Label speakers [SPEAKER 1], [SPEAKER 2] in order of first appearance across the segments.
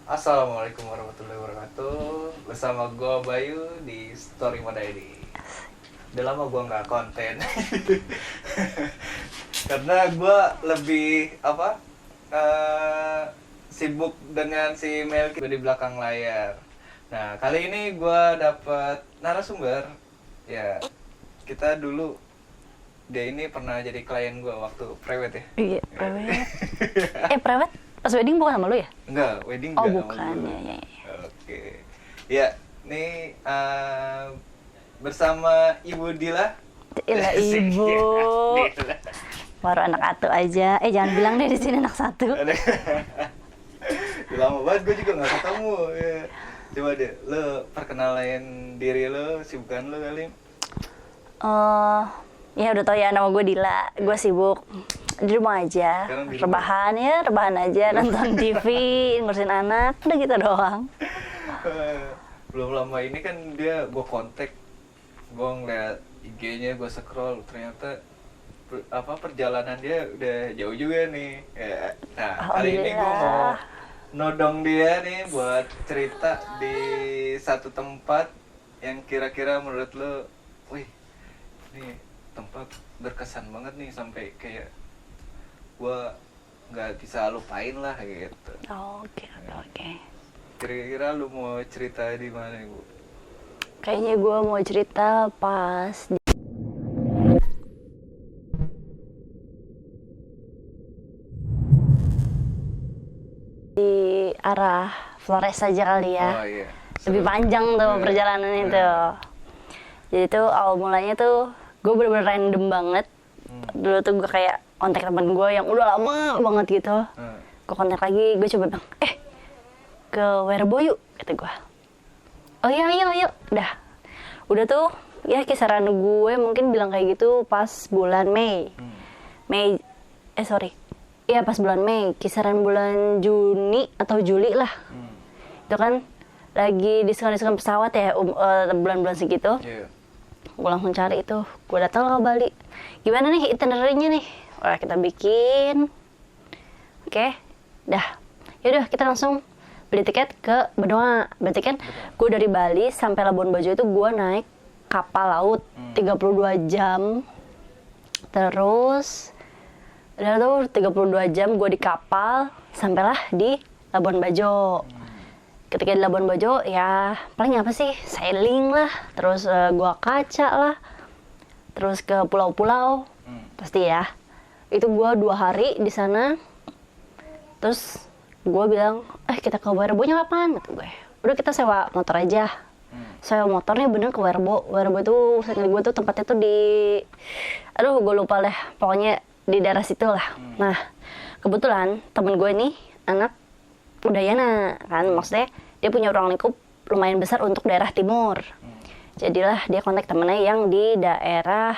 [SPEAKER 1] Assalamualaikum warahmatullahi wabarakatuh. Bersama gue Bayu di Story Mode ID. Udah lama gue nggak konten karena gue lebih sibuk dengan si Melki di belakang layar. Nah kali ini gue dapet narasumber. Ya kita dulu dia ini pernah jadi klien gue waktu private ya.
[SPEAKER 2] Iya, private. Private? Pas wedding bukan sama lu ya?
[SPEAKER 1] Enggak, wedding
[SPEAKER 2] Oh,
[SPEAKER 1] enggak
[SPEAKER 2] bukan.
[SPEAKER 1] sama gue.
[SPEAKER 2] Ya.
[SPEAKER 1] Oke. Ya, nih bersama Ibu Dila.
[SPEAKER 2] Ilah ibu.
[SPEAKER 1] Dila.
[SPEAKER 2] Baru anak atu aja. Jangan bilang deh di sini anak satu.
[SPEAKER 1] Udah lama banget gue juga nggak ketemu. Ya. Coba deh, lo perkenalin diri lo, sibukan lo kali.
[SPEAKER 2] Ya udah tau ya, nama gue Dila. Gue sibuk di rumah aja.
[SPEAKER 1] Sekarang di rumah.
[SPEAKER 2] Rebahan aja, nonton TV, ngurusin anak, udah gitu doang.
[SPEAKER 1] Belum lama ini kan gue kontak, gue ngeliat IG-nya, gue scroll, ternyata perjalanan dia udah jauh juga nih. Ya, nah kali ini gue mau nodong dia nih buat cerita di satu tempat yang kira-kira menurut lo, wih, ini tempat berkesan banget nih sampai kayak gue nggak bisa lupain lah gitu.
[SPEAKER 2] Oke.
[SPEAKER 1] Kira-kira lu mau cerita di mana Ibu?
[SPEAKER 2] Kayaknya gue mau cerita pas di arah Flores aja kali ya.
[SPEAKER 1] Oh iya.
[SPEAKER 2] Lebih panjang tuh
[SPEAKER 1] Iya.
[SPEAKER 2] perjalanan itu. Jadi tuh awal mulanya tuh gue bener-bener random banget. Dulu tuh gue kayak kontak temen gue yang udah lama banget gitu. Gue kontak lagi, gue coba bilang, ke Werebo yuk, kata gue. Oh iya, yuk. Udah tuh, ya kisaran gue mungkin bilang kayak gitu pas bulan Mei. Iya pas bulan Mei, kisaran bulan Juni atau Juli lah. Itu kan lagi diskon-diskon pesawat ya, bulan-bulan segitu.
[SPEAKER 1] Iya.
[SPEAKER 2] Gue langsung cari itu, gue datang ke Bali. Gimana nih itinerary-nya nih? Wah, kita bikin. Oke, dah. Yaudah kita langsung beli tiket ke Benoa. Berarti kan gue dari Bali sampai Labuan Bajo itu gue naik kapal laut 32 jam. Terus udah tuh 32 jam gue di kapal sampailah di Labuan Bajo. Ketika di Labuan Bajo ya paling apa sih, sailing lah, terus gua kaca lah, terus ke pulau-pulau pasti ya. Itu gua 2 hari di sana. Terus gua bilang kita ke Werebonya kapan, gitu gue. Udah kita sewa motor aja. Sewa motornya bener ke Werebo. Werebo itu saya gue tuh tempatnya tuh di gue lupa lah, pokoknya di daerah situ lah. Nah kebetulan temen gue ini anak Udayana kan, maksudnya dia punya ruang lingkup lumayan besar untuk daerah timur. Jadilah dia kontak temennya yang di daerah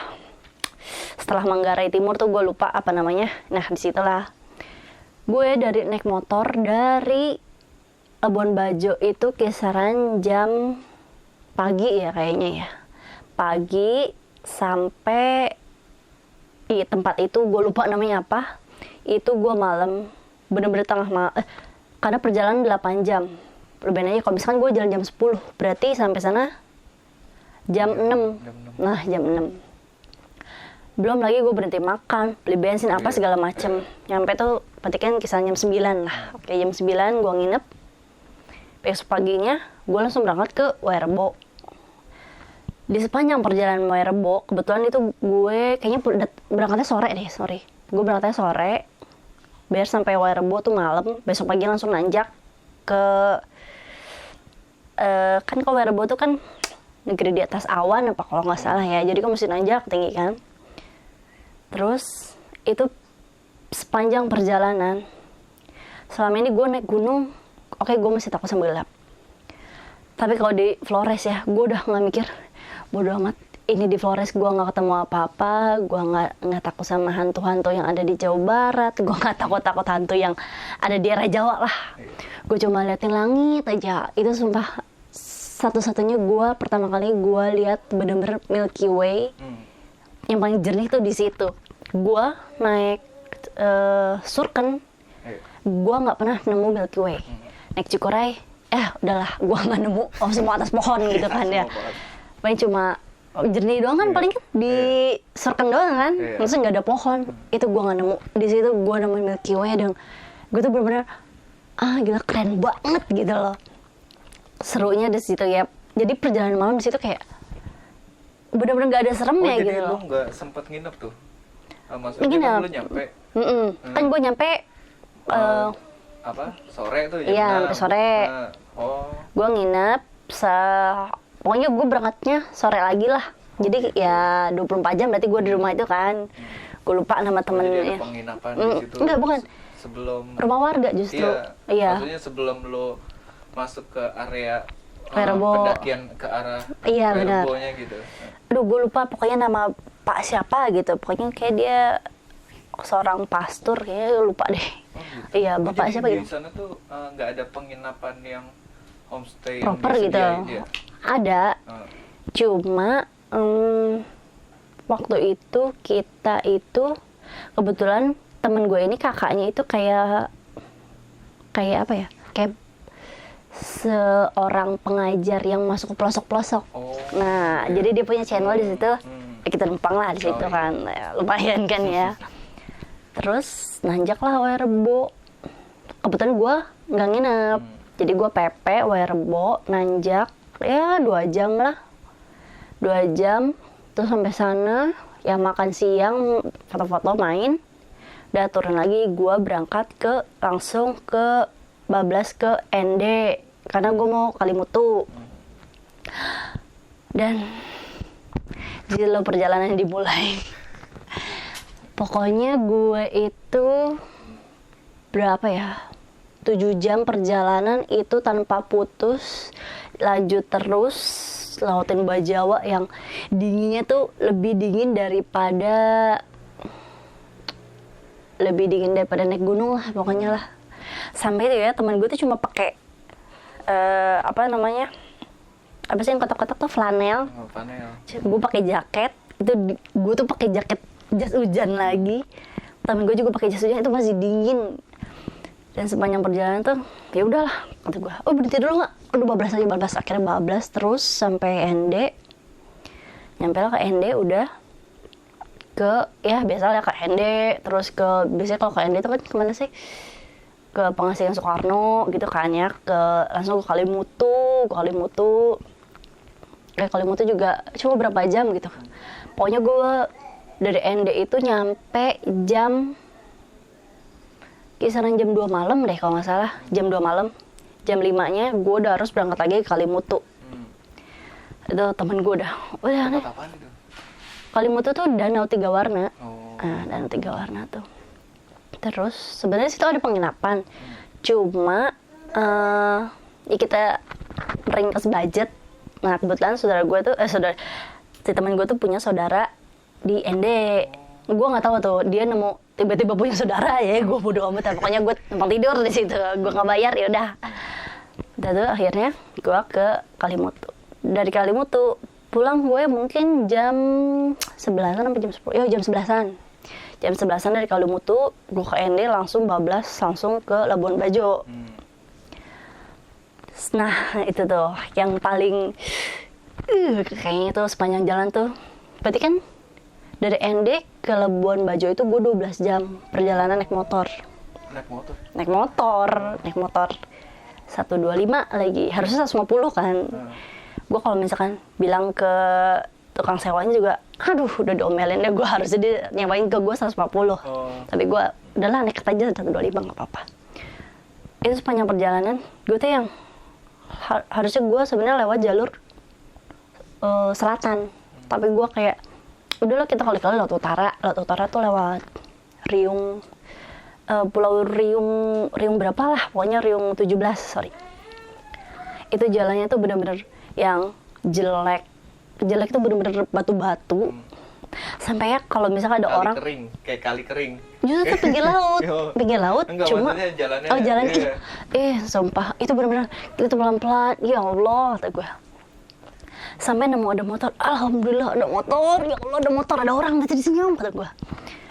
[SPEAKER 2] setelah Manggarai Timur tuh, gue lupa apa namanya. Nah disitulah gue dari naik motor dari Labuan Bajo itu kisaran jam pagi ya kayaknya ya, pagi sampai di tempat itu gue lupa namanya apa. Itu gue malam, bener-bener tengah malam. Karena perjalanan 8 jam. Lebih aja kalau misalkan gue jalan jam 10, berarti sampai sana jam 6. Nah, jam 6. Belum lagi gue berhenti makan, beli bensin apa segala macem. Nyampe tuh petikan kisaran jam 9 lah. Oke, jam 9 gue nginep. Besok paginya gue langsung berangkat ke Werebo. Di sepanjang perjalanan Werebo, kebetulan itu gue kayaknya berangkatnya sore deh, Gue berangkatnya sore. Biar sampai Werebo tuh malam, besok pagi langsung nanjak ke kan kalau Werebo tuh kan negeri di atas awan apa kalau nggak salah ya, jadi kan mesti nanjak tinggi kan. Terus itu sepanjang perjalanan selama ini gue naik gunung, gue masih takut sama gelap. Tapi kalau di Flores ya, gue udah nggak mikir, bodo amat. Ini di Flores gue nggak ketemu apa-apa, gue nggak takut sama hantu-hantu yang ada di Jawa Barat, gue nggak takut hantu yang ada di daerah Jawa lah. Gue cuma liatin langit aja. Itu sumpah satu-satunya gue pertama kali gue lihat bener-bener Milky Way yang paling jernih tuh di situ. Gue naik Surken, gue nggak pernah nemu Milky Way. naik Cikuray, udahlah gua nggak nemu semua atas pohon gitu kan ya.
[SPEAKER 1] Semua pohon.
[SPEAKER 2] Paling cuma jernih doang kan, paling kan di Serken doang kan, maksudnya nggak ada pohon. Itu gua nggak nemu. Di situ gua nemuin Milky Way dan gue tuh benar-benar gila keren banget gitu loh. Serunya di situ ya. Jadi perjalanan malam di situ kayak benar-benar nggak ada seremnya
[SPEAKER 1] jadi
[SPEAKER 2] gitu
[SPEAKER 1] lu
[SPEAKER 2] loh.
[SPEAKER 1] nggak sempet nginep tuh? Maksudnya
[SPEAKER 2] Nginep.
[SPEAKER 1] kan lu nyampe
[SPEAKER 2] Kan gue nyampe
[SPEAKER 1] apa sore tuh jam
[SPEAKER 2] iya,
[SPEAKER 1] 6.
[SPEAKER 2] sampai sore.
[SPEAKER 1] Nah, oh
[SPEAKER 2] Gue nginep pokoknya gue berangkatnya sore lagi lah. Jadi ya 24 jam berarti gue di rumah itu kan. Gue lupa nama
[SPEAKER 1] jadi ada
[SPEAKER 2] temennya.
[SPEAKER 1] penginapan di situ.
[SPEAKER 2] Enggak, bukan.
[SPEAKER 1] Sebelum
[SPEAKER 2] Rumah warga justru. Iya.
[SPEAKER 1] Maksudnya sebelum lu masuk ke area
[SPEAKER 2] Wairebo.
[SPEAKER 1] pendakian ke arah
[SPEAKER 2] Iya, benar.
[SPEAKER 1] Wairebo-nya gitu.
[SPEAKER 2] Aduh, gue lupa pokoknya nama Pak siapa gitu. Pokoknya kayak dia seorang pastor, kayaknya lupa deh.
[SPEAKER 1] Oh, gitu.
[SPEAKER 2] Iya, bapak
[SPEAKER 1] jadi
[SPEAKER 2] siapa
[SPEAKER 1] di
[SPEAKER 2] gitu.
[SPEAKER 1] sana tuh nggak ada penginapan yang homestay
[SPEAKER 2] Proper
[SPEAKER 1] yang
[SPEAKER 2] gitu.
[SPEAKER 1] disediain dia?
[SPEAKER 2] Ada.
[SPEAKER 1] Ah.
[SPEAKER 2] Cuma waktu itu kita itu kebetulan temen gue ini kakaknya itu kayak apa ya? Kayak seorang pengajar yang masuk ke pelosok-pelosok.
[SPEAKER 1] Oh,
[SPEAKER 2] Nah,
[SPEAKER 1] iya.
[SPEAKER 2] jadi dia punya channel di situ.
[SPEAKER 1] Hmm.
[SPEAKER 2] Ya kita numpang lah di situ
[SPEAKER 1] Oh, iya.
[SPEAKER 2] kan. Ya, lumayan kan ya. Terus nanjak lah Wairebo. Kebetulan gue nggak nginep. Jadi gue PP Wairebo nanjak ya 2 jam lah. 2 jam terus sampai sana ya makan siang, foto-foto, main. Udah turun lagi gue berangkat langsung ke bablas ke ND karena gue mau Kalimutu. Dan jadi perjalanan dimulai. Pokoknya gue itu berapa ya? 7 jam perjalanan itu tanpa putus, lanjut terus lautin Bajawa yang dinginnya tuh lebih dingin daripada naik gunung lah pokoknya lah. Sampai itu ya teman gue tuh cuma pakai apa namanya? Apa sih yang kotak-kotak tuh flanel.
[SPEAKER 1] Oh, panel.
[SPEAKER 2] Gue pakai jaket, gue tuh pakai jaket jas hujan lagi. Temen gue juga pakai jas hujan, itu masih dingin. Dan sepanjang perjalanan tuh ya udahlah kata gue, berhenti dulu nggak? Udah bablas aja, akhirnya bablas terus sampai ND. Nyampe lah ke ND, udah ke ya biasa lah ke ND, terus biasanya kalau ke ND itu kan kemana sih? Ke Pengasihan Soekarno gitu kan ya, langsung ke Kalimutu. Kalimutu juga cuma berapa jam gitu. Pokoknya gue dari ND itu nyampe kisaran jam 2 malam deh kalau nggak salah. Jam 2 malam. Jam 5-nya gue udah harus berangkat lagi ke Kalimutu. Itu temen gue udah nih.
[SPEAKER 1] Tempat apaan itu?
[SPEAKER 2] Kalimutu tuh danau 3 warna.
[SPEAKER 1] Oh.
[SPEAKER 2] Danau 3 warna tuh. Terus sebenarnya situ ada penginapan. Cuma ya kita ringkas budget. Nah kebetulan si temen gue tuh punya saudara di ND. Gue nggak tahu tuh dia nemu tiba-tiba punya saudara ya. Gue bodo amat. Pokoknya gue numpang tidur di situ. Gue nggak bayar ya udah. Udah tuh akhirnya gue ke Kalimutu. Dari Kalimutu pulang gue mungkin jam 11-an sampai jam 10. Ya jam 11-an. Jam 11-an dari Kalimutu gue ke ND langsung bablas langsung ke Labuan Bajo. Nah itu tuh yang paling kayaknya tuh sepanjang jalan tuh. Berarti kan dari ND ke Labuan Bajo itu gue 12 jam perjalanan naik motor. Naik motor 125 lagi, harusnya 150 kan. Gue kalau misalkan bilang ke tukang sewanya juga, aduh udah diomelin deh, gue harusnya dia nyewain ke gue 150. Tapi gue udahlah nekat aja 125 nggak apa-apa. Itu sepanjang perjalanan gue tuh yang harusnya gue sebenarnya lewat jalur selatan, tapi gue kayak udahlah kita kali-kali lewat utara tuh lewat Riung, Pulau Riung berapa lah, pokoknya Riung 17, sorry. Itu jalannya tuh bener-bener yang jelek tuh bener-bener batu-batu. Sampai ya kalau misalkan ada orang
[SPEAKER 1] kering, kayak kali kering.
[SPEAKER 2] Justru pinggir laut,
[SPEAKER 1] Enggak,
[SPEAKER 2] cuma
[SPEAKER 1] jalannya,
[SPEAKER 2] jalannya
[SPEAKER 1] iya.
[SPEAKER 2] Sumpah itu bener-bener itu pelan-pelan, ya Allah kata gue. Sampai nemu ada motor, alhamdulillah ada motor, ya Allah ada motor, ada orang berarti di sini om, kata gue.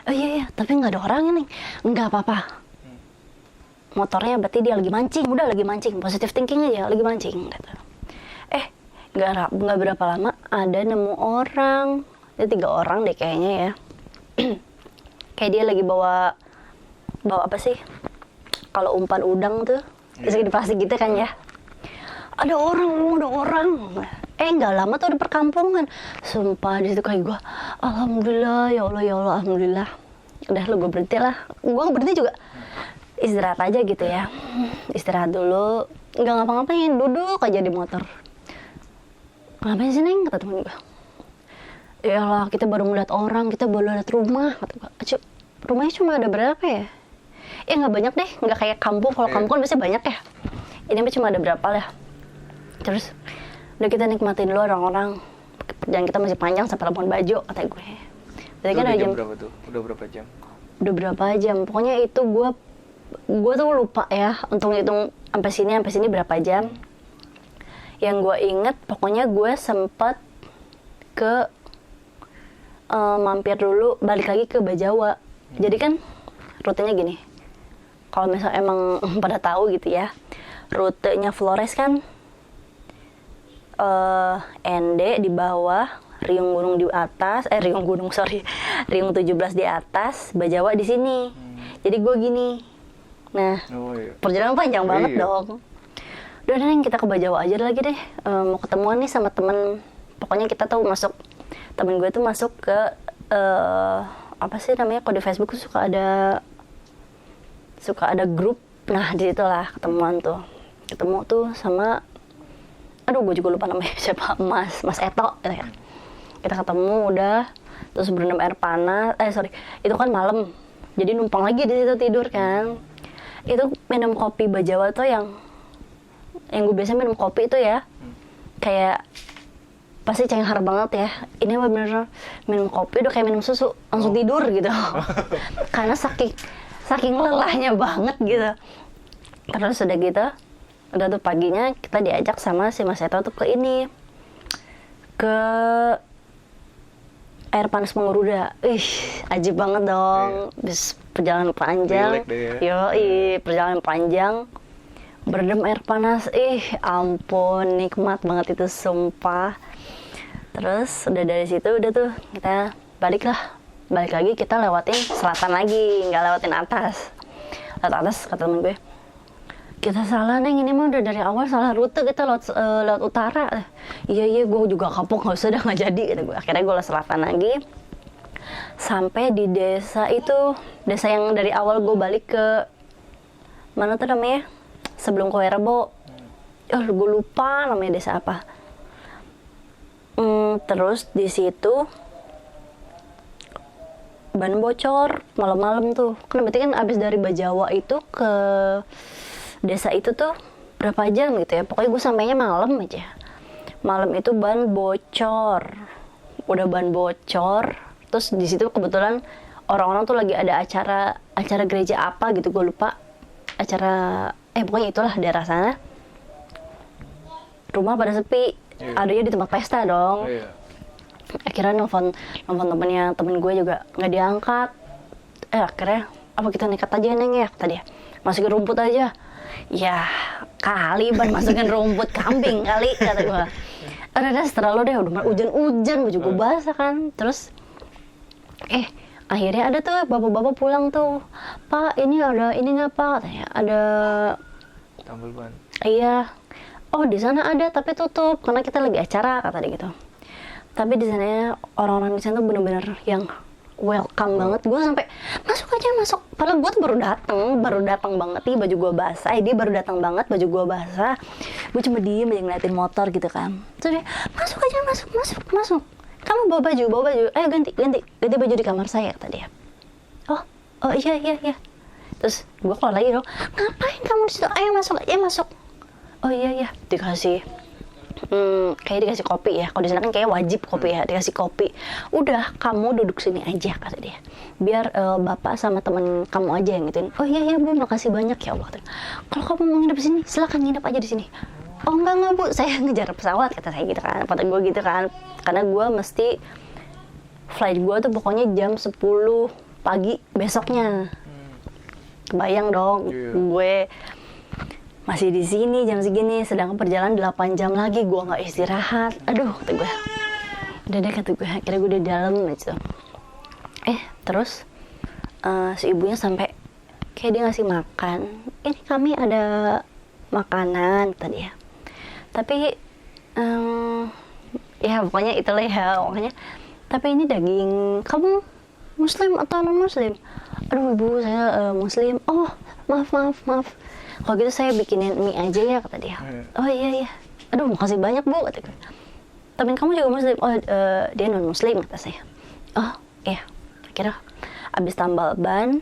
[SPEAKER 2] Oh iya, tapi nggak ada orang ini, nggak apa-apa. motornya berarti dia lagi mancing, udah lagi mancing, positive thinking aja, lagi mancing gitu. Nggak berapa lama ada nemu orang, ada 3 orang deh kayaknya ya. Kayak dia lagi bawa apa sih? Kalau umpan udang tuh, bisa di plastik gitu kan ya. Ada orang. Nggak lama tuh ada perkampungan. Sumpah di situ kayak gue, alhamdulillah ya Allah, alhamdulillah. Udah lu gue berhenti lah. Gue berhenti juga istirahat aja gitu ya. Istirahat dulu, nggak ngapa-ngapain, duduk aja di motor. Ngapain sih Neng? Kata temen gue. Ya Allah, kita baru ngeliat orang, kita baru lihat rumah. Kata gue, rumahnya cuma ada berapa ya? Nggak banyak deh, nggak kayak kampung. Kalau kampung kan biasanya banyak ya. Ini mah cuma ada berapa lah. Terus, udah kita nikmatin dulu orang-orang. Perjalanan kita masih panjang sampai Labuan Bajo, kata gue. Berarti kan ada jam
[SPEAKER 1] berapa tuh? Udah berapa jam?
[SPEAKER 2] Udah berapa jam? Pokoknya itu gue tuh lupa ya untuk ngitung sampai sini berapa jam. Yang gue inget pokoknya gue sempet ke mampir dulu, balik lagi ke Bajawa. Jadi kan rutenya gini, kalau misalnya emang pada tahu gitu ya, rutenya Flores kan ND di bawah, Riung Gunung di atas, Riung 17 di atas, Bajawa di sini. Jadi gue gini. Nah, perjalanan panjang banget dong. Udah Neng, kita ke Bajawa aja lagi deh. Mau ketemuan nih sama temen. Pokoknya kita tuh temen gue tuh masuk ke apa sih namanya, kalau di Facebook tuh suka ada grup. Nah di situ lah ketemuan tuh. Ketemu tuh sama, aduh gue juga lupa namanya siapa, Mas Eto gitu ya. Kita ketemu udah, terus berendam air panas. Itu kan malam. Jadi numpang lagi di situ tidur kan. Itu minum kopi Bajawa tuh yang gue biasa minum kopi itu ya, kayak pasti cenghar banget ya. Ini mah bener minum kopi udah kayak minum susu, langsung tidur gitu. Karena saking lelahnya banget gitu. Terus udah gitu, udah tuh paginya kita diajak sama si Mas Eto tuh ke ke air panas Menguruda. Ajib banget dong. Bis perjalanan panjang. Perjalanan panjang. Berendam air panas, ampun, nikmat banget itu, sumpah. Terus udah dari situ udah tuh kita balik lagi, kita lewatin selatan lagi, nggak lewatin atas. Lewat atas, kata temen gue, kita salah Neng, ini mah udah dari awal salah rute, kita lewat utara. Iya gue juga kapok, nggak usah, nggak jadi gitu gue. Akhirnya gue lewat selatan lagi sampai di desa yang dari awal gue balik ke mana tuh namanya, sebelum ke Werebo. Gue lupa namanya desa apa. Terus di situ ban bocor malam-malam tuh. Kan berarti kan abis dari Bajawa itu ke desa itu tuh berapa jam gitu ya. Pokoknya gue sampainya malam aja. Malam itu ban bocor. Udah ban bocor. Terus di situ kebetulan orang-orang tuh lagi ada acara gereja apa gitu, gue lupa. Pokoknya itulah daerah sana. Rumah pada sepi. Adanya di tempat pesta dong. Akhirnya nelfon temennya, temen gue juga nggak diangkat. Akhirnya apa kita nekat aja Neng ya, kata dia. Masukin rumput aja. Ya kali ban masukin rumput kambing kali, kata gue. Udah setelah lo deh, udah hujan-hujan, baju gue basah kan. Terus akhirnya ada tuh bapak-bapak pulang tuh. Pak, ini nggak Pak? Katanya ada
[SPEAKER 1] tambal ban.
[SPEAKER 2] Iya. Oh di sana ada tapi tutup karena kita lagi acara, kata dia gitu. Tapi di sana orang-orang di sana tuh bener-bener yang welcome banget. Gue sampai masuk aja. Padahal gue tuh baru datang banget nih, baju gue basah. Dia baru datang banget, baju gue basah. Gue cuma diem aja ngeliatin motor gitu kan. Terus dia masuk aja, masuk. Kamu bawa baju. Ayo ganti baju di kamar saya, kata dia. Oh iya. Terus gue keluar lagi dong. Ngapain kamu di situ? Ayo masuk. Oh iya. Dikasih kayak dikasih kopi ya. Kalau di sana kan kayak wajib kopi ya, dikasih kopi. Udah, kamu duduk sini aja, kata dia. Biar bapak sama teman kamu aja yang gituin. Oh iya Bu, makasih banyak ya Allah. Kalau kamu mau nginep di sini, silakan nginep aja di sini. Oh enggak Bu, saya ngejar pesawat, kata saya gitu kan. Kata gue gitu kan. Karena gue mesti flight gue tuh pokoknya jam 10 pagi besoknya. kebayang dong,
[SPEAKER 1] Iya.
[SPEAKER 2] gue masih di sini jam segini, sedangkan perjalanan 8 jam lagi, gue nggak istirahat. Aduh, kata gue. Udah deh, kata gue, akhirnya gue di dalam gitu. Terus si ibunya sampai kayak dia ngasih makan. Ini kami ada makanan tadi ya. Tapi ya pokoknya itulah ya, pokoknya. Tapi ini daging, kamu Muslim atau non Muslim? Aduh ibu, saya Muslim. Oh maaf. Kalau gitu saya bikinin mie aja ya, kata dia. Oh iya. Aduh makasih banyak bu, kata gue. Temen kamu juga Muslim? Oh dia non Muslim, kata saya. Oh iya. Akhirnya abis tambal ban,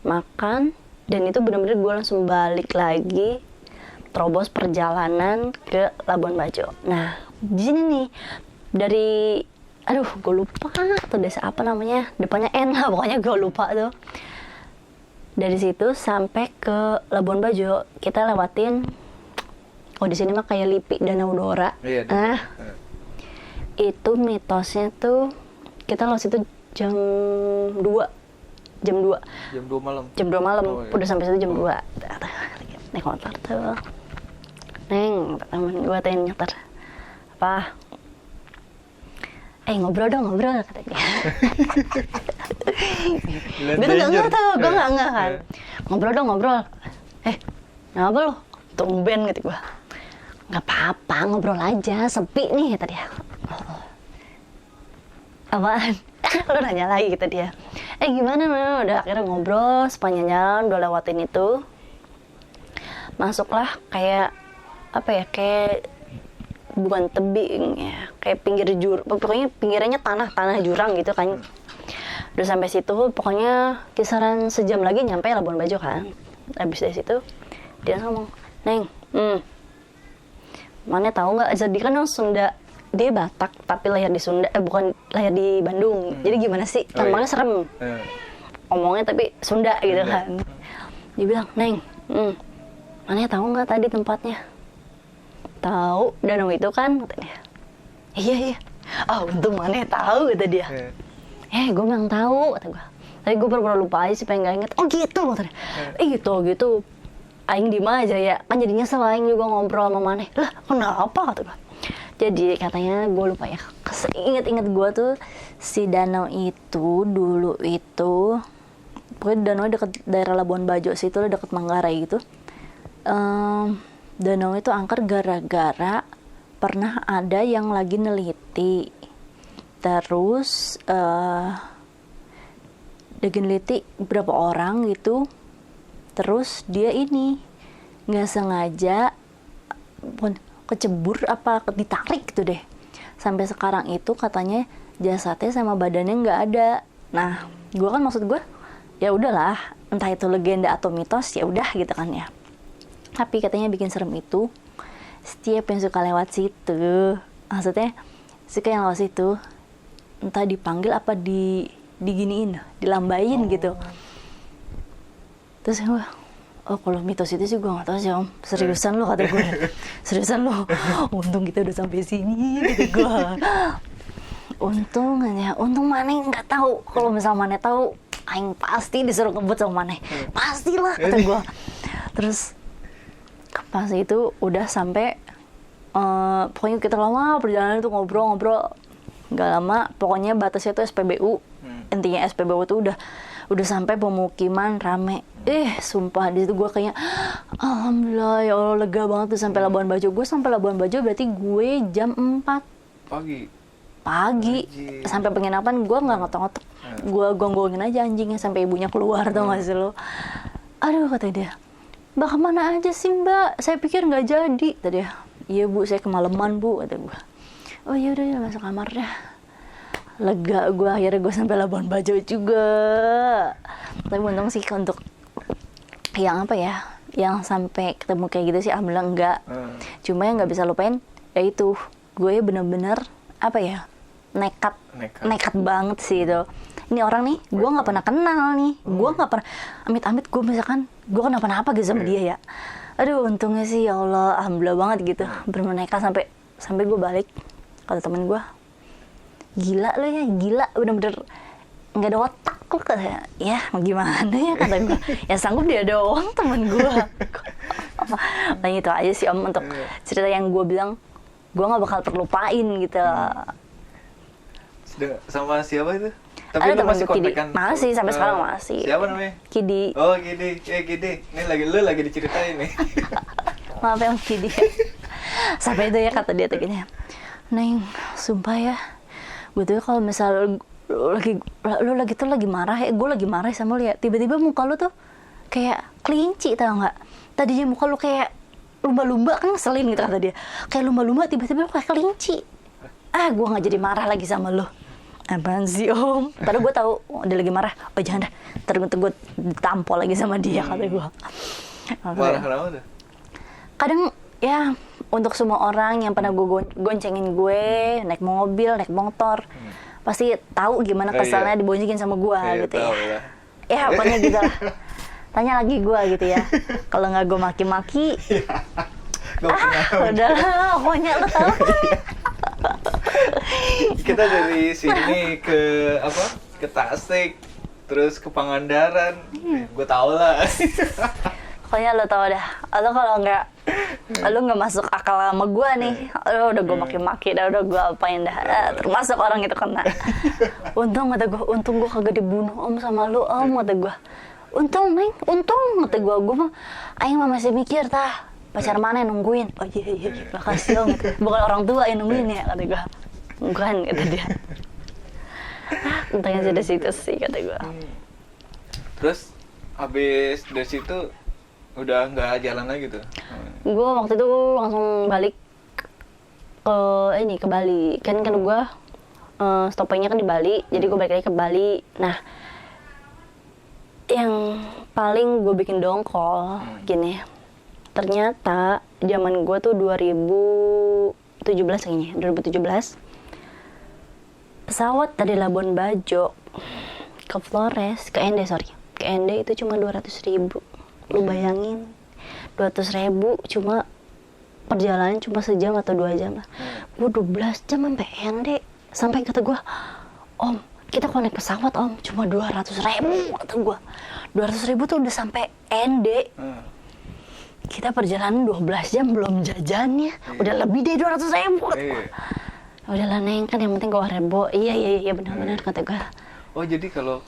[SPEAKER 2] makan, dan itu benar-benar gue langsung balik lagi, terobos perjalanan ke Labuan Bajo. Nah di sini nih, dari gue lupa tuh desa apa namanya, depannya N lah pokoknya, gue lupa tuh. Dari situ sampai ke Labuan Bajo kita lewatin, di sini mah kayak Lipi Danau Dora.
[SPEAKER 1] Iya,
[SPEAKER 2] Nah itu mitosnya tuh kita lewat situ jam 2
[SPEAKER 1] Jam 2 malam. Oh, iya.
[SPEAKER 2] Udah sampai situ jam 2. Naik motor tuh. Neng, temen gue tanya nyetar. Apa? Ngobrol dong, kata dia. Gue tuh gak tuh, gue gak kan. Ngobrol dong. Ngapa lo? Tumben gitu gue. Gak apa-apa, ngobrol aja, sepi nih, kata dia. Apaan? Lo nanya lagi, kata dia. Gimana? Udah akhirnya ngobrol sepanjang jalan, udah lewatin itu. Masuklah kayak kayak bukan tebing ya, kayak pinggir pokoknya pinggirannya tanah jurang gitu kan. Udah sampai situ, pokoknya kisaran sejam lagi nyampe Labuan Bajo kan. Habis dari situ dia ngomong, Neng, mana tahu nggak? Jadi kan Sunda, dia Batak tapi lahir di Sunda, bukan lahir di Bandung. Jadi gimana sih? Tampangnya serem. Omongnya tapi Sunda gitu kan. Dia bilang, Neng, mana tahu nggak tadi tempatnya? Tahu, danau itu kan, katanya. Iya. Untung mana tahu, kata dia. Gue memang tahu, kata gue. Tapi gue pura-pura lupa aja sih, pengen gak inget. Oh gitu, katanya. Gitu. Aing diem aja ya. Kan jadinya nyesel Aing juga ngobrol sama Maneh. Lah, kenapa, kata gue. Jadi katanya gue lupa ya. Ingat-ingat gue tuh, si danau itu, dulu itu, pokoknya danau deket daerah Labuan Bajo situ, deket Manggarai gitu. Danau itu angker gara-gara pernah ada yang lagi neliti, terus lagi neliti beberapa orang gitu, terus dia ini nggak sengaja kecebur ditarik gitu deh. Sampai sekarang itu katanya jasadnya sama badannya nggak ada. Nah, maksud gue ya udahlah, entah itu legenda atau mitos, ya udah gitu kan ya. Tapi katanya bikin serem itu setiap yang suka lewat situ, maksudnya suka yang lewat situ, entah dipanggil apa diginiin, dilambain gitu. Terus gue, kalau mitos itu sih gue nggak tahu sih Om. Seriusan lo, kata gue. Seriusan lo. Untung kita udah sampai sini, gitu gue. Untung Maneh nggak tahu. Kalau misal Maneh tahu, Aing pasti disuruh ngebut sama Maneh. Pastilah, kata gue. Terus pas itu udah sampai pokoknya kita lama perjalanan itu ngobrol nggak lama, pokoknya batasnya itu SPBU. Intinya SPBU itu udah sampai pemukiman rame. Sumpah di situ gue kayaknya alhamdulillah ya Allah, lega banget tuh sampai Labuan Bajo. Gue sampai Labuan Bajo berarti gue jam 4 pagi. Sampai penginapan gue nggak ngotok-ngotok, gue gonggongin aja anjingnya sampai ibunya keluar. Tau gak sih lo? Aduh, kata dia, Mbak kemana aja sih Mbak? Saya pikir nggak jadi. Tadi ya, iya Bu, saya kemalaman Bu, kata gue. Oh iya udah masuk kamar dah. Lega gue, akhirnya gue sampai Labuan Bajo juga. Tapi untung sih untuk yang yang sampai ketemu kayak gitu sih alhamdulillah enggak. Cuma yang nggak bisa lupain yaitu gue bener-bener nekat banget sih itu. Ini orang nih, gue nggak pernah kenal nih, gue nggak pernah amit-amit gue misalkan gue kenapa-napa gitu sama dia ya. Aduh untungnya sih ya Allah, alhamdulillah banget gitu. Bener-bener nekat sampai gue balik, kata temen gue, gila lo ya, gila bener-bener nggak ada otak kok kayak ya gimana ya kata gue, ya sanggup dia doang temen gue. Nah itu aja sih Om untuk cerita yang gue bilang gue nggak bakal terlupain gitu.
[SPEAKER 1] Sama siapa itu? Tapi
[SPEAKER 2] Ada
[SPEAKER 1] lu
[SPEAKER 2] temen
[SPEAKER 1] masih
[SPEAKER 2] gue Kidi,
[SPEAKER 1] kontekan?
[SPEAKER 2] masih sampai sekarang masih.
[SPEAKER 1] Siapa namanya?
[SPEAKER 2] Kidi.
[SPEAKER 1] Oh Kidi, Kidi. Ini lu lagi diceritain nih.
[SPEAKER 2] Maaf ya Om Kidi. Sampai itu ya kata dia tuh gini, Neng, sumpah ya, gue tuh kalau misal lu lagi tuh lagi marah ya, gue lagi marah sama lu ya, tiba-tiba muka lu tuh kayak kelinci, tau nggak? Tadinya muka lu kayak lumba-lumba, kan ngeselin gitu kata dia, kayak lumba-lumba, tiba-tiba lu kayak kelinci. Gue nggak jadi marah lagi sama lu. Apaan sih Om? Padahal gue tahu dia lagi marah. Oh jangan dah, ntar gue ditampol lagi sama dia kata gue.
[SPEAKER 1] Marah kenapa tuh?
[SPEAKER 2] Kadang ya untuk semua orang yang pernah gue goncengin gue naik mobil, naik motor, pasti tahu gimana kesalnya diboncengin sama gue gitu ya. Ya pokoknya gitu lah. Tanya lagi gue gitu ya. Kalau nggak gue maki-maki, udah pokoknya lo tahu.
[SPEAKER 1] Kita dari sini ke apa? Ke Tasik, terus ke Pangandaran. Gue tau lah.
[SPEAKER 2] Pokoknya lo tau dah, lo kalau nggak masuk akal sama gue nih, lo udah gue maki-maki dah, udah gue apain dah, termasuk orang itu kena. Untung kata gue, untung gue kagak dibunuh Om sama lo Om, kata gue. Untung Neng, untung kata gue mah, aing mah masih mikir tah, pacar mana yang nungguin? Oh iya, makasih Om, bukan orang tua yang nungguin ya, kata gue. Bukan, kata dia. Untungnya sudah situ sih, kata gue.
[SPEAKER 1] Terus, habis dari situ, udah nggak jalan lagi tuh?
[SPEAKER 2] Gue waktu itu langsung balik ke Bali. Kan gue stoppingnya kan di Bali, jadi gue balik lagi ke Bali. Nah, yang paling gue bikin dongkol gini, ternyata zaman gue tuh 2017 kayaknya, 2017 pesawat dari Labuan Bajo ke Flores, ke Ende itu cuma 200.000. Lu bayangin 200.000 cuma perjalanan cuma sejam atau 2 jam lah. Gue 12 jam sampai Ende. Sampai kata gue, Om, kita kalau naik pesawat Om cuma 200.000, kata gue. 200.000 tuh udah sampai Ende. Kita perjalanan 12 jam belum jajannya, udah lebih deh 200.000, kata gue. Udahlah Neng, kan yang penting gue rebo. Iya benar-benar, kata gue.
[SPEAKER 1] Oh jadi kalau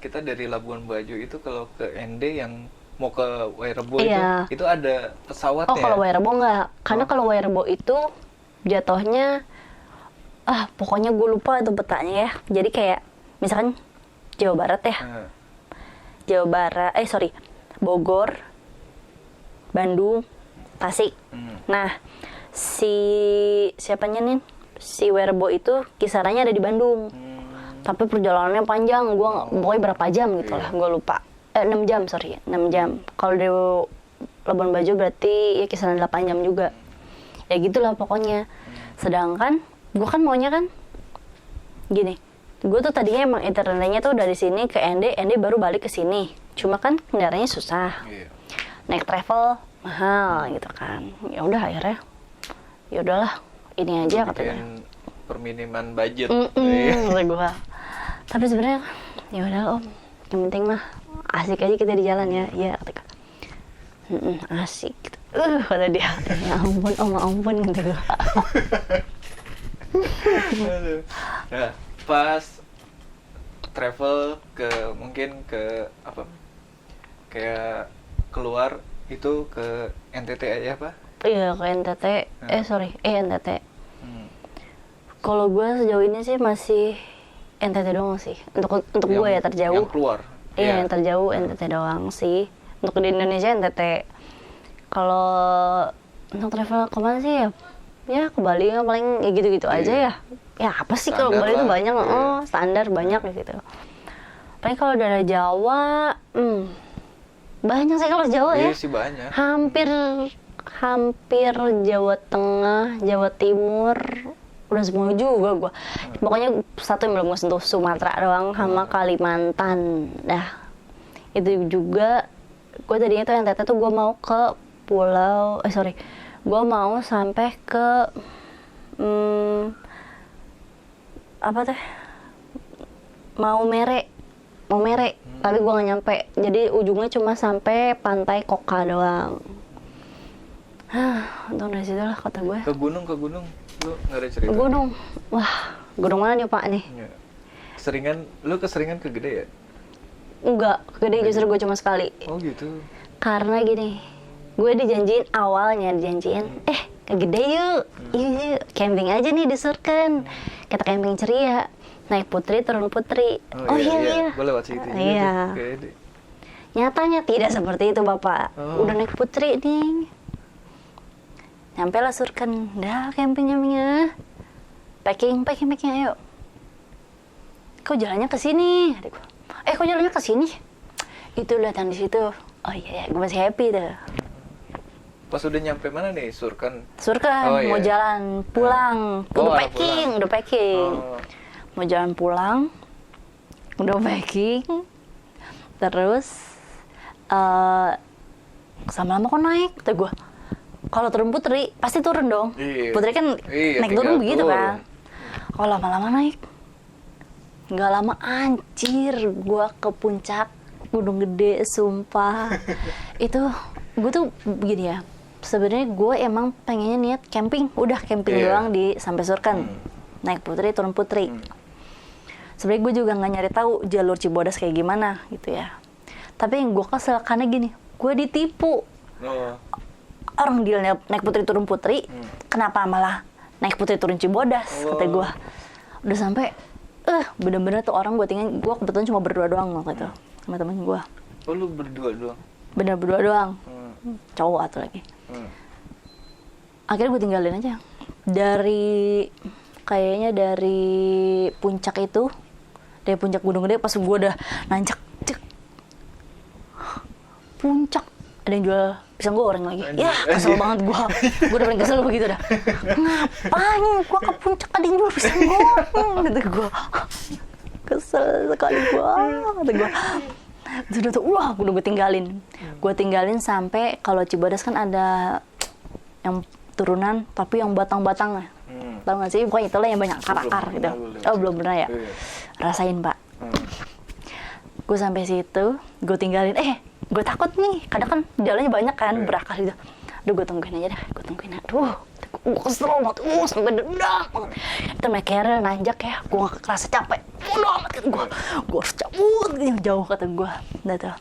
[SPEAKER 1] kita dari Labuan Bajo itu kalau ke Ende yang mau ke Wairebo itu ada pesawatnya?
[SPEAKER 2] Oh kalau Wairebo enggak, karena kalau Wairebo itu jatuhnya pokoknya gue lupa itu petanya ya. Jadi kayak misalkan Jawa Barat ya, Bogor, Bandung, Tasik. Nah siapanya nih, si Wairebo itu kisarannya ada di Bandung. Tapi perjalanannya panjang, gue pokoknya berapa jam gitu lah, gue lupa. 6 jam. Kalau di Labuan Bajo berarti ya kisaran 8 jam juga. Ya gitulah pokoknya. Sedangkan gue kan maunya kan gini, gue tuh tadinya emang internetnya tuh dari sini ke Ende baru balik ke sini. Cuma kan kendaraannya susah, naik travel mahal gitu kan. Ya udah akhirnya, ya udahlah ini aja katanya.
[SPEAKER 1] Perminiman budget.
[SPEAKER 2] Kata gue. Tapi sebenarnya ya udah Om, yang penting mah asik aja kita di jalan ya. Iya kata gue. Asik. Kata dia. Ya ampun Om, ampun kata gue.
[SPEAKER 1] Nah, pas travel mungkin ke apa? Kayak keluar itu ke NTT aja apa?
[SPEAKER 2] Iya ke NTT. NTT. Kalau gue sejauh ini sih masih NTT doang sih. Untuk gue ya terjauh.
[SPEAKER 1] Yang keluar.
[SPEAKER 2] Iya, yang terjauh NTT doang sih. Untuk di Indonesia NTT. Kalau untuk travel kemana sih ya? Ya ke Bali ya paling ya gitu-gitu aja ya. Ya apa sih kalau ke Bali itu banyak, standar banyak gitu. Paling kalau daerah Jawa, banyak sih kalau Jawa ya.
[SPEAKER 1] Iya sih banyak.
[SPEAKER 2] Hampir Jawa Tengah, Jawa Timur, udah semua juga gue. Pokoknya satu yang belum gue sentuh, Sumatera doang sama Kalimantan. Nah, itu juga gue tadinya tuh NTT tuh gue mau ke gue mau sampai ke Maumere. Maumere, tapi gue nggak nyampe. Jadi ujungnya cuma sampai pantai Koka doang. Untung dari situ lah kata gue.
[SPEAKER 1] Ke gunung, lu nggak ada cerita?
[SPEAKER 2] Gunung, wah gunung mana nih Pak nih?
[SPEAKER 1] Ya. Keseringan ke Gede ya?
[SPEAKER 2] Enggak, gede justru gue cuma sekali.
[SPEAKER 1] Oh gitu.
[SPEAKER 2] Karena gini, gue awalnya dijanjiin, ke Gede yuk, yuk, camping aja nih di Surken. Kita camping ceria, naik putri turun putri.
[SPEAKER 1] Oh iya. Gue lewat situ.
[SPEAKER 2] Iya.
[SPEAKER 1] Gede.
[SPEAKER 2] Nyatanya tidak seperti itu Bapak. Udah naik putri nih. Nyampe lah Surken, dah campingnya. Packing ayo. Kok jalannya ke sini? Adik gue. Kok jalannya ke sini? Itu lihatan di situ. Oh iya, gue masih happy tuh.
[SPEAKER 1] Pas udah nyampe mana nih, Surken?
[SPEAKER 2] Surken, mau jalan pulang. Udah packing.
[SPEAKER 1] Oh.
[SPEAKER 2] Mau jalan pulang, udah packing. Terus, sama-lama kok naik? Kata gue, kalau turun putri, pasti turun dong.
[SPEAKER 1] Iya.
[SPEAKER 2] Putri kan naik turun begitu kan. Kalau lama-lama naik, nggak lama anjir, gue ke puncak Gunung Gede, sumpah. Itu, gue tuh begini ya, sebenarnya gue emang pengennya niat camping, udah camping doang di sampai Surken. Naik putri, turun putri. Sebenarnya gue juga nggak nyari tahu jalur Cibodas kayak gimana gitu ya. Tapi yang gue kesel karena gini, gue ditipu. Orang deal naik putri turun putri, kenapa malah naik putri turun Cibodas? Kata gue. Udah sampai, bener-bener tuh orang gue kebetulan cuma berdua doang waktu itu sama temen gue.
[SPEAKER 1] Oh lu berdua doang?
[SPEAKER 2] Bener berdua doang. Cowok atau lagi. Akhirnya gue tinggalin aja. Kayaknya dari puncak itu, dari puncak Gunung Gede, pas gue udah nanjak, puncak, ada yang jual pisang goreng lagi. Ya, kesel banget gue. Gue udah paling kesel begitu dah. Ngapain gue ke puncak ada yang jual pisang goreng? Gitu gue. Kesel sekali gue. Kata gue. Sudah tuh, udah gue tinggalin. Gue tinggalin sampai kalau Cibodas kan ada yang turunan, tapi yang batang-batangnya. Tahu nggak sih? Pokoknya itulah yang banyak akar-akar gitu. Belum pernah ya? Rasain Pak. Gue sampai situ, gue tinggalin. Gue takut nih, kadang kan jalannya banyak kan, berakar gitu. Aduh, gue tungguin aja dah, Aduh, gue kesel banget, sampai dendam banget. Itu naik kerel, nanjak ya, gue gak kerasa capek. Udah amat kata gue harus cabut jauh kata gue. Udah tuh,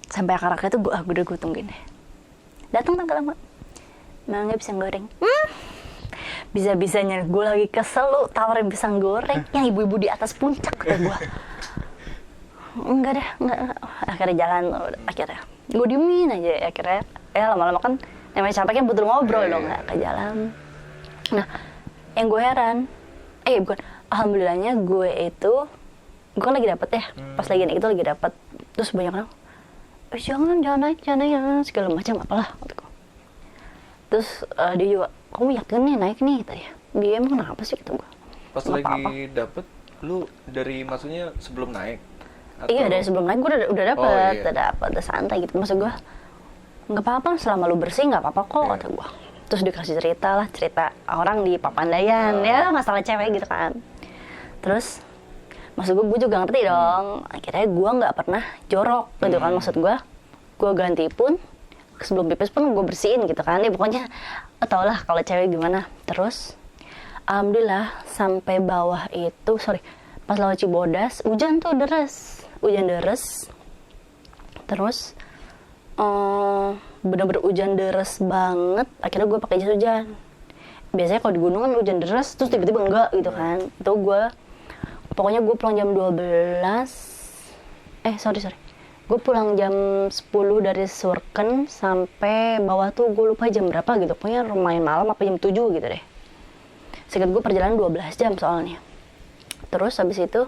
[SPEAKER 2] sampai akar-akar itu gue tungguin deh. Datang tak lama, emangnya pisang goreng. Bisa-bisanya gue lagi kesel lu tawarin pisang goreng yang ibu-ibu di atas puncak kata gue. Enggak. Akhirnya jalan, akhirnya gue diemin aja. Akhirnya, lama-lama kan namanya capek kan butuh ngobrol dong, nggak ke jalan. Nah, yang gue heran, bukan, alhamdulillahnya gue kan lagi dapet ya, pas lagi naik itu lagi dapet. Terus banyak orang, jangan naik, segala macam apalah. Terus dia juga, kamu yakin nih naik nih? Tadi dia emang kenapa sih kata gue?
[SPEAKER 1] Pas lagi dapet, lu dari maksudnya sebelum naik?
[SPEAKER 2] Atau... Iya, dari sebelum naik gue udah dapet, udah santai gitu. Maksud gue, nggak apa-apa selama lu bersih nggak apa-apa kok kata gue. Terus dikasih cerita orang di Papandayan, ya masalah cewek gitu kan. Terus maksud gue juga ngerti dong. Akhirnya gue nggak pernah jorok gitu kan. Maksud gue ganti pun sebelum pipis pun gue bersihin gitu kan. Ya pokoknya tau lah kalau cewek gimana. Terus alhamdulillah sampai bawah itu, pas lewat Cibodas hujan deras. Terus bener-bener hujan deras banget. Akhirnya gue pakai jas hujan. Biasanya kalau di gunung kan hujan deras terus tiba-tiba enggak gitu kan. Itu pokoknya gue pulang jam 12. Gue pulang jam 10 dari Surken sampai bawah tuh gue lupa jam berapa gitu. Pokoknya lumayan malam apa jam 7 gitu deh. Seingat gue perjalanan 12 jam soalnya. Terus habis itu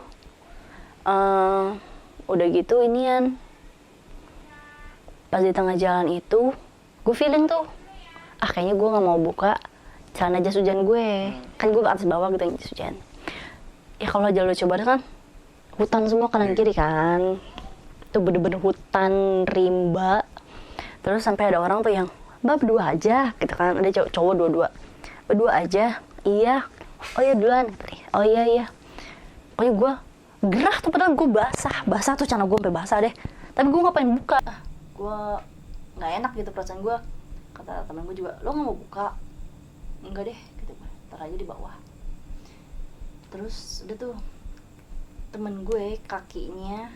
[SPEAKER 2] udah gitu inian, pas di tengah jalan itu gue feeling tuh kayaknya gue nggak mau buka celana jas hujan gue. Kan gue ke atas bawah gitu jas hujan ya. Kalau jalur Cibodas kan hutan semua kanan kiri kan, itu bener-bener hutan rimba. Terus sampai ada orang tuh yang berdua aja gitu kan, ada cowok berdua aja. Iya, oh iya duluan, oh iya. Pokoknya gue gerah tuh, padahal gue basah tuh, celana gue sampai basah deh. Tapi gue nggak pengen buka, gue nggak enak gitu perasaan gue. Kata temen gue juga, lo nggak mau buka? Enggak deh, gitu gue, ntar aja di bawah. Terus udah tuh, temen gue kakinya